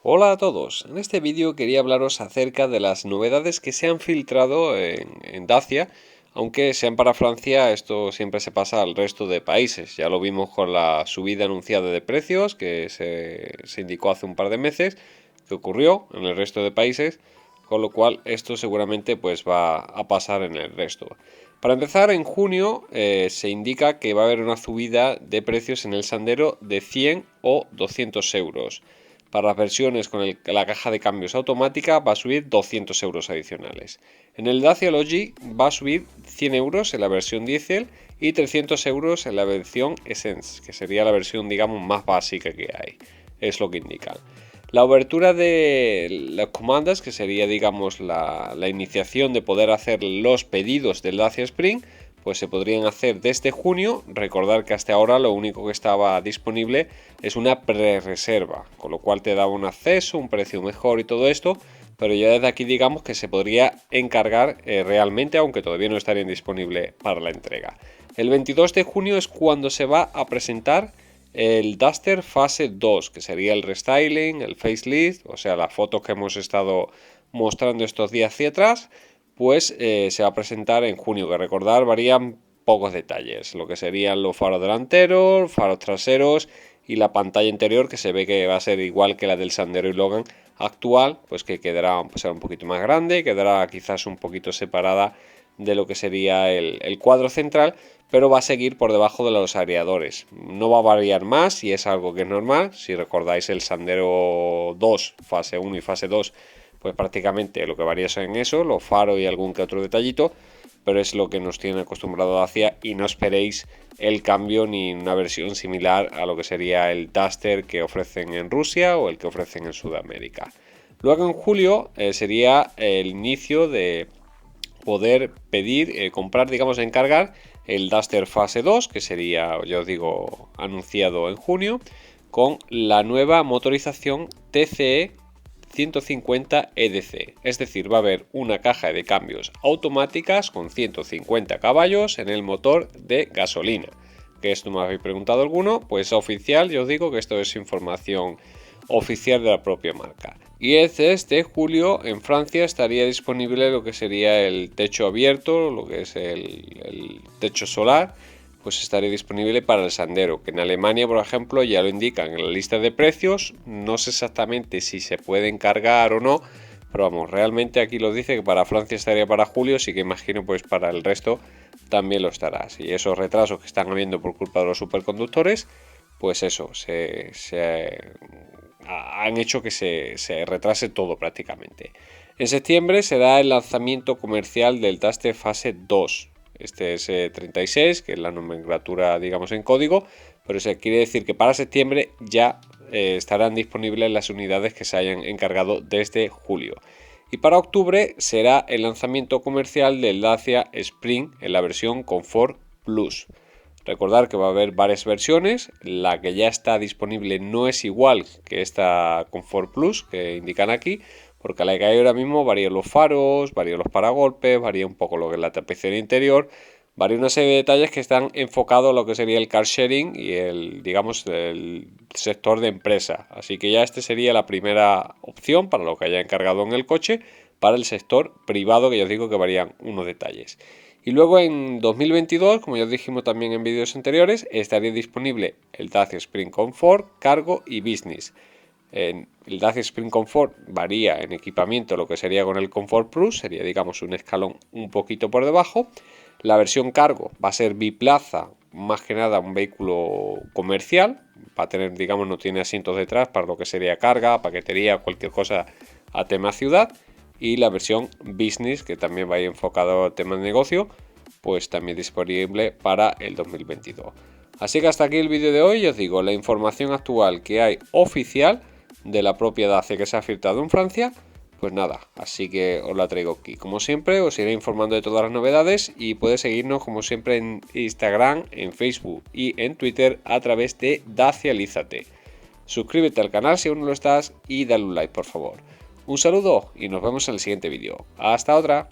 Hola a todos, en este vídeo quería hablaros acerca de las novedades que se han filtrado en Dacia, aunque sean para Francia, esto siempre se pasa al resto de países. Ya lo vimos con la subida anunciada de precios que se indicó hace un par de meses, que ocurrió en el resto de países, con lo cual esto seguramente pues va a pasar en el resto. Para empezar, en junio se indica que va a haber una subida de precios en el Sandero de 100 o 200 euros. Para las versiones con la caja de cambios automática va a subir 200 euros adicionales. En el Dacia Logi va a subir 100 euros en la versión diésel y 300 euros en la versión Essence, que sería la versión digamos más básica que hay. Es lo que indican. La obertura de las comandas, que sería digamos la iniciación de poder hacer los pedidos del Dacia Spring, pues se podrían hacer desde junio. Recordar que hasta ahora lo único que estaba disponible es una pre-reserva, con lo cual te daba un acceso, un precio mejor y todo esto, pero ya desde aquí digamos que se podría encargar realmente, aunque todavía no estaría disponible para la entrega. El 22 de junio es cuando se va a presentar el Duster fase 2, que sería el restyling, el facelift, o sea, las fotos que hemos estado mostrando estos días hacia atrás, pues se va a presentar en junio, que recordar varían pocos detalles, lo que serían los faros delanteros, faros traseros y la pantalla interior, que se ve que va a ser igual que la del Sandero y Logan actual, pues que quedará pues, un poquito más grande, quedará quizás un poquito separada de lo que sería el cuadro central, pero va a seguir por debajo de los aireadores. No va a variar más y es algo que es normal. Si recordáis el Sandero 2, fase 1 y fase 2, pues prácticamente lo que varía es en eso, los faros y algún que otro detallito, pero es lo que nos tiene acostumbrado Dacia y no esperéis el cambio ni una versión similar a lo que sería el Duster que ofrecen en Rusia o el que ofrecen en Sudamérica. Luego en julio sería el inicio de poder pedir, comprar, digamos, encargar el Duster fase 2, que sería, ya os digo, anunciado en junio, con la nueva motorización TCE 150 EDC, es decir, va a haber una caja de cambios automáticas con 150 caballos en el motor de gasolina. Que esto me habéis preguntado alguno, pues oficial, yo os digo que esto es información oficial de la propia marca. Y este julio en Francia estaría disponible lo que sería el techo abierto, lo que es el techo solar, pues estaría disponible para el Sandero, que en Alemania, por ejemplo, ya lo indican en la lista de precios. No sé exactamente si se puede encargar o no, pero vamos, realmente aquí lo dice que para Francia estaría para julio, así que imagino pues para el resto también lo estará. Y esos retrasos que están habiendo por culpa de los superconductores, pues eso, han hecho que se retrase todo prácticamente. En septiembre será el lanzamiento comercial del Duster fase 2. Este es 36, que es la nomenclatura, digamos, en código, pero eso quiere decir que para septiembre ya estarán disponibles las unidades que se hayan encargado desde julio. Y para octubre será el lanzamiento comercial del Dacia Spring en la versión Comfort Plus. Recordar que va a haber varias versiones, la que ya está disponible no es igual que esta Comfort Plus que indican aquí, porque la que hay ahora mismo varían los faros, varían los paragolpes, varía un poco lo que es la tapicería interior, varía una serie de detalles que están enfocados a lo que sería el car sharing y digamos, el sector de empresa. Así que ya este sería la primera opción para lo que haya encargado en el coche, para el sector privado, que ya os digo que varían unos detalles. Y luego en 2022, como ya os dijimos también en vídeos anteriores, estaría disponible el Dacia Spring Comfort, Cargo y Business. El Dacia Spring Comfort varía en equipamiento lo que sería con el Comfort Plus, sería digamos un escalón un poquito por debajo. La versión Cargo va a ser biplaza, más que nada un vehículo comercial, va a tener, digamos, no tiene asientos detrás para lo que sería carga, paquetería, cualquier cosa a tema ciudad. Y la versión Business, que también va a ir enfocado al tema de negocio, pues también disponible para el 2022. Así que hasta aquí el vídeo de hoy. Os digo la información actual que hay oficial de la propia Dacia que se ha filtrado en Francia. Pues nada, así que os la traigo aquí. Como siempre, os iré informando de todas las novedades y podéis seguirnos como siempre en Instagram, en Facebook y en Twitter a través de Dacialízate. Suscríbete al canal si aún no lo estás y dale un like por favor. Un saludo y nos vemos en el siguiente vídeo. ¡Hasta otra!